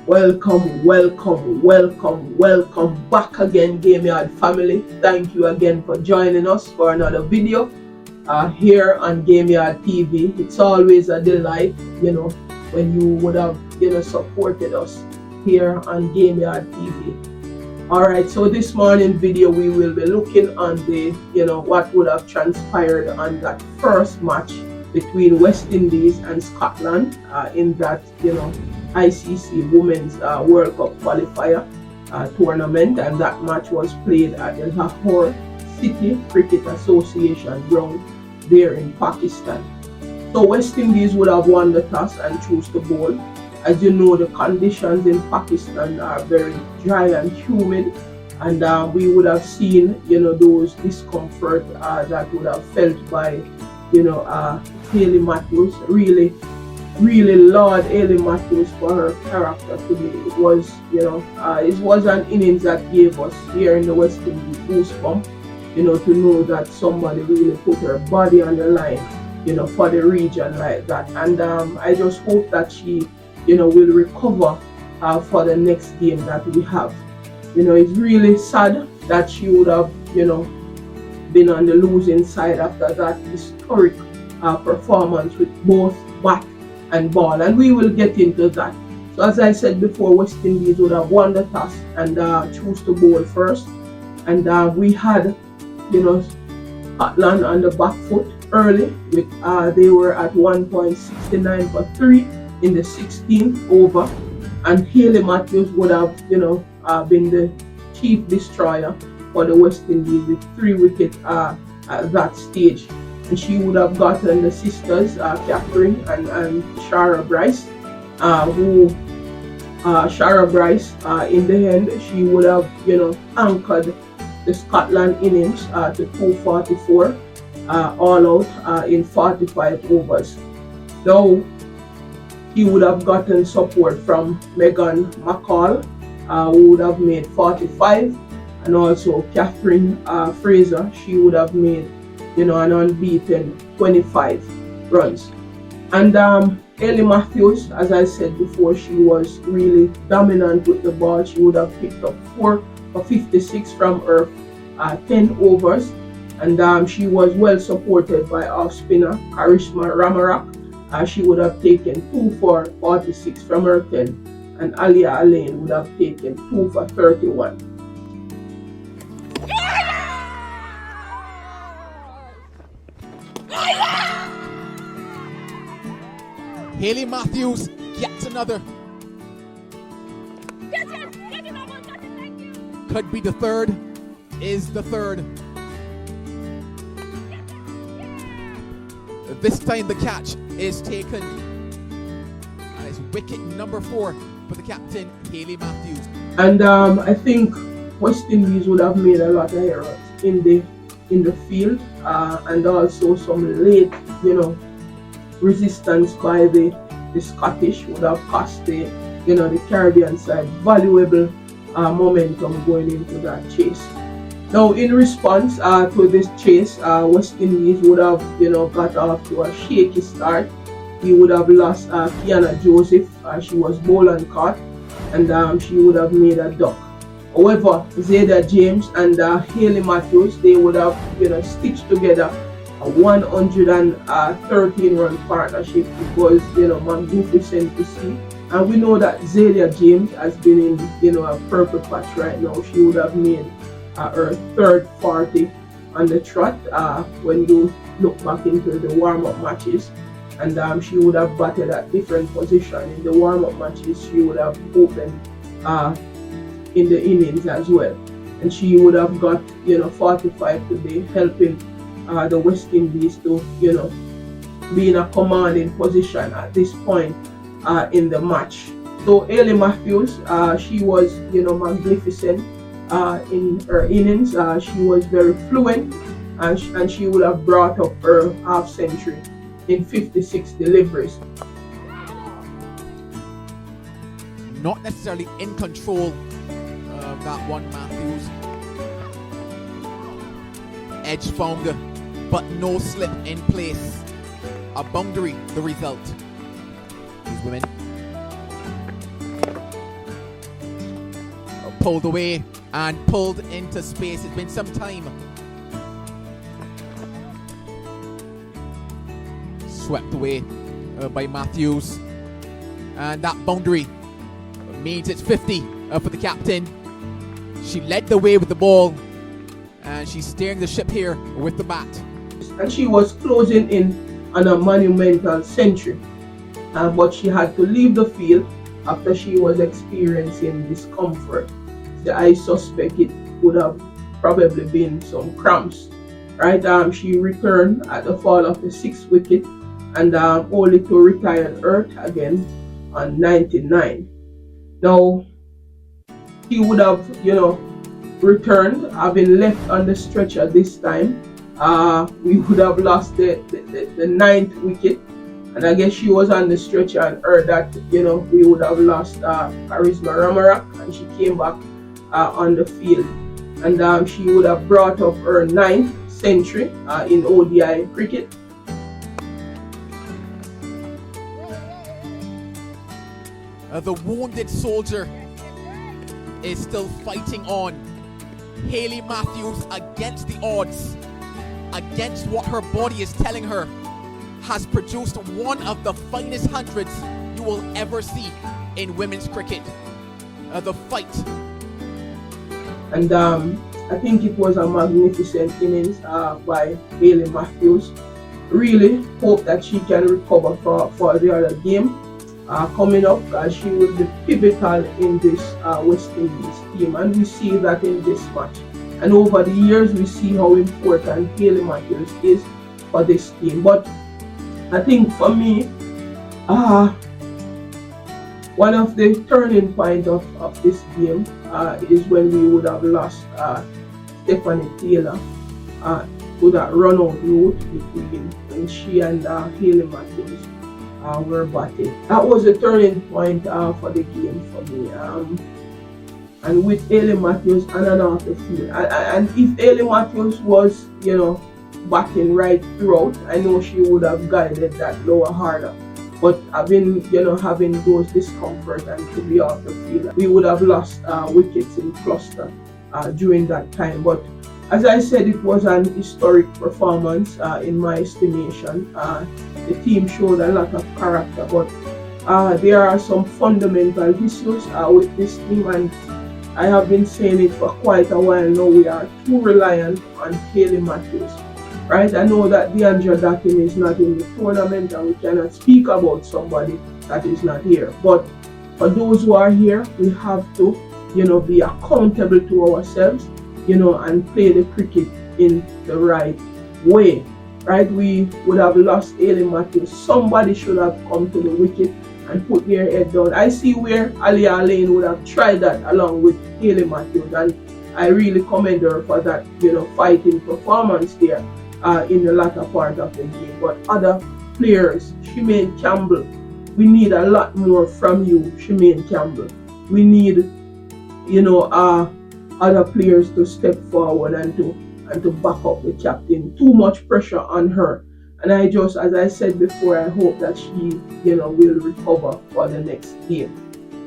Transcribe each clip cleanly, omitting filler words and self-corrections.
Welcome back again, GAMEYAAAD family. Thank you again for joining us for another video here on GAMEYAAAD TV. It's always a delight, when you would have, supported us here on GAMEYAAAD TV. Alright, so this morning video we will be looking on the, what would have transpired on that first match between West Indies and Scotland in that, ICC Women's World Cup Qualifier tournament, and that match was played at the Lahore City Cricket Association ground there in Pakistan. So West Indies would have won the toss and chose to bowl. As you know, the conditions in Pakistan are very dry and humid, and we would have seen, those discomfort that would have felt by, Hayley Matthews. Really laud Hayley Matthews for her character today. It was, it was an innings that gave us here in the West Indies goosebump, to know that somebody really put her body on the line, for the region like that. And I just hope that she, will recover for the next game that we have. It's really sad that she would have, been on the losing side after that historic performance with both bat and ball, and we will get into that. So as I said before, West Indies would have won the toss and chose to bowl first, and we had, Scotland on the back foot early with they were at 1.69 for 3 in the 16th over, and Hayley Matthews would have, been the chief destroyer for the West Indies with 3 wickets at that stage. And she would have gotten the sisters, Catherine and Shara Bryce, Shara Bryce, in the end, she would have, anchored the Scotland innings to 244, all out in 45 overs. Now, he would have gotten support from Megan McCall, who would have made 45, and also Catherine Fraser, she would have made, an unbeaten 25 runs. And Hayley Matthews, as I said before, she was really dominant with the ball. She would have picked up 4 for 56 from her 10 overs, and she was well supported by off spinner Karishma Ramarak. She would have taken 2 for 46 from her 10, and Alia Alain would have taken 2 for 31. Hayley Matthews gets another. Could be the third. Is the third. This time the catch is taken. And it's wicket number 4 for the captain, Hayley Matthews. And I think West Indies would have made a lot of errors in the field, and also some late, resistance by the Scottish would have cost the Caribbean side valuable momentum going into that chase. Now, in response to this chase, West Indies would have got off to a shaky start. We would have lost Kiana Joseph. She was bowl and caught, and she would have made a duck. However, Zayda James and Hayley Matthews, they would have stitched together a 113 run partnership. It was magnificent to see, and we know that Zayda James has been in a purple patch right now. She would have made her third 40 on the trot when you look back into the warm-up matches, and she would have batted at different positions in the warm-up matches. She would have opened in the innings as well, and she would have got 45 today, helping the West Indies to be in a commanding position at this point in the match. So Hayley Matthews, she was magnificent in her innings. She was very fluent, and she would have brought up her half century in 56 deliveries. Not necessarily in control of that one, Matthews. Edge found, but no slip in place. A boundary, the result. These women pulled away and pulled into space. It's been some time. Swept away by Matthews. And that boundary means it's 50 for the captain. She led the way with the ball, and she's steering the ship here with the bat. And she was closing in on a monumental century, but she had to leave the field after she was experiencing discomfort. So I suspect it would have probably been some cramps, right? She returned at the fall of the 6th wicket, and only to retire earth again on 99. Now, she would have, returned, having left on the stretcher this time. We would have lost the 9th wicket, and I guess she was on the stretcher and heard that, we would have lost Charisma Ramarak, and she came back on the field. And she would have brought up her 9th century in ODI cricket. The wounded soldier is still fighting on. Hayley Matthews, against the odds, against what her body is telling her, has produced one of the finest hundreds you will ever see in women's cricket. The fight. And I think it was a magnificent innings by Hayley Matthews. Really hope that she can recover for the other game coming up, as she will be pivotal in this West Indies team, and we see that in this match. And over the years, we see how important Hayley Matthews is for this team. But I think for me, one of the turning points of this game is when we would have lost Stephanie Taylor to that run-out route between when she and Hayley Matthews were batting. That was a turning point for the game for me. And with Hayley Matthews on and off the field, and if Hayley Matthews was, batting right throughout, I know she would have guided that lower harder. But having those discomfort and to be off the field, we would have lost wickets in cluster during that time. But as I said, it was an historic performance in my estimation. The team showed a lot of character, but there are some fundamental issues with this team, and I have been saying it for quite a while now. We are too reliant on Hayley Matthews, right? I know that DeAndre Dottin is not in the tournament, and we cannot speak about somebody that is not here. But for those who are here, we have to, be accountable to ourselves, and play the cricket in the right way, right? We would have lost Hayley Matthews. Somebody should have come to the wicket and put their head down. I see where Aliyah Lane would have tried that along with Hayley Matthews, and I really commend her for that, fighting performance there in the latter part of the game. But other players, Shemaine Campbell, we need a lot more from you, Shemaine Campbell. We need, other players to step forward and to back up the captain. Too much pressure on her. And I just, as I said before, I hope that she, will recover for the next game.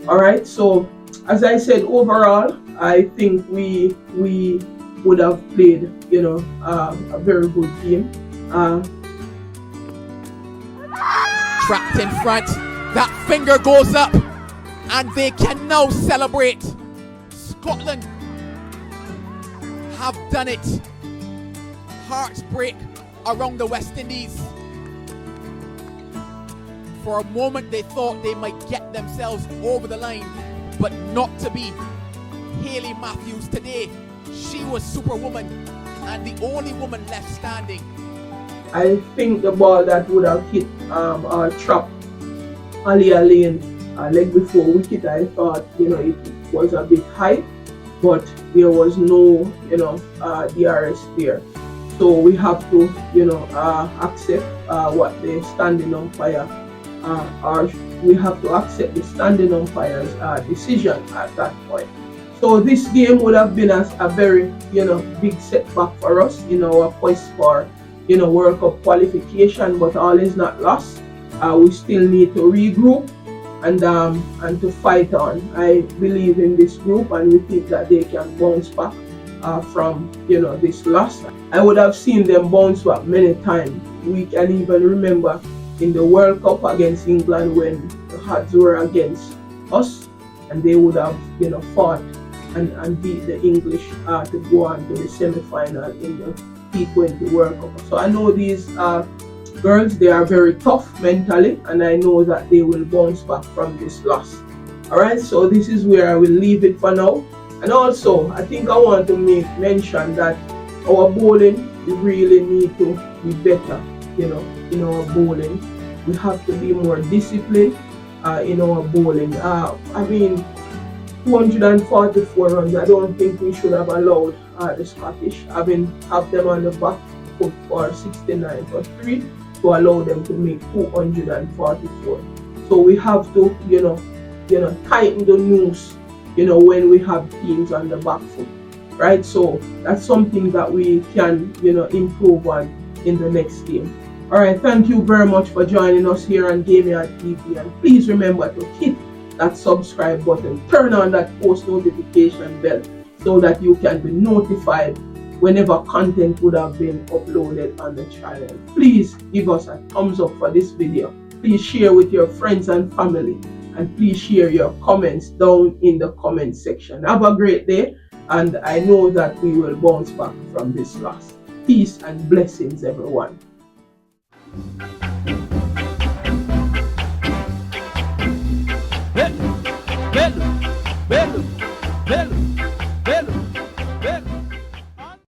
All right. So, as I said, overall, I think we would have played, a very good game. Trapped in front. That finger goes up, and they can now celebrate. Scotland have done it. Hearts break around the West Indies. For a moment they thought they might get themselves over the line, but not to be. Hayley Matthews today, she was superwoman and the only woman left standing. I think the ball that would have hit our trap Aliyah Lane leg before wicket, I thought it was a bit high, but there was no DRS there. So we have to, accept what the standing umpire, or we have to accept the standing umpire's decision at that point. So this game would have been a very, big setback for us in our quest for, World Cup qualification. But all is not lost. We still need to regroup and to fight on. I believe in this group, and we think that they can bounce back from this loss. I would have seen them bounce back many times. We can even remember in the World Cup against England when the odds were against us, and they would have fought and beat the English to go on to the semi-final in the T20 World Cup. So I know these girls, they are very tough mentally, and I know that they will bounce back from this loss. Alright, so this is where I will leave it for now. And also, I think I want to make mention that our bowling, we really need to be better, in our bowling. We have to be more disciplined in our bowling. I mean, 244 runs, I don't think we should have allowed the Scottish have them on the back foot for 69 for 3 to allow them to make 244. So we have to, tighten the noose, when we have teams on the back foot, right? So that's something that we can, improve on in the next game. All right, thank you very much for joining us here on GAMEYAAAD, and please remember to hit that subscribe button, turn on that post notification bell so that you can be notified whenever content would have been uploaded on the channel. Please give us a thumbs up for this video. Please share with your friends and family, and please share your comments down in the comment section. Have a great day, and I know that we will bounce back from this loss. Peace and blessings, everyone. Belo, belo, belo.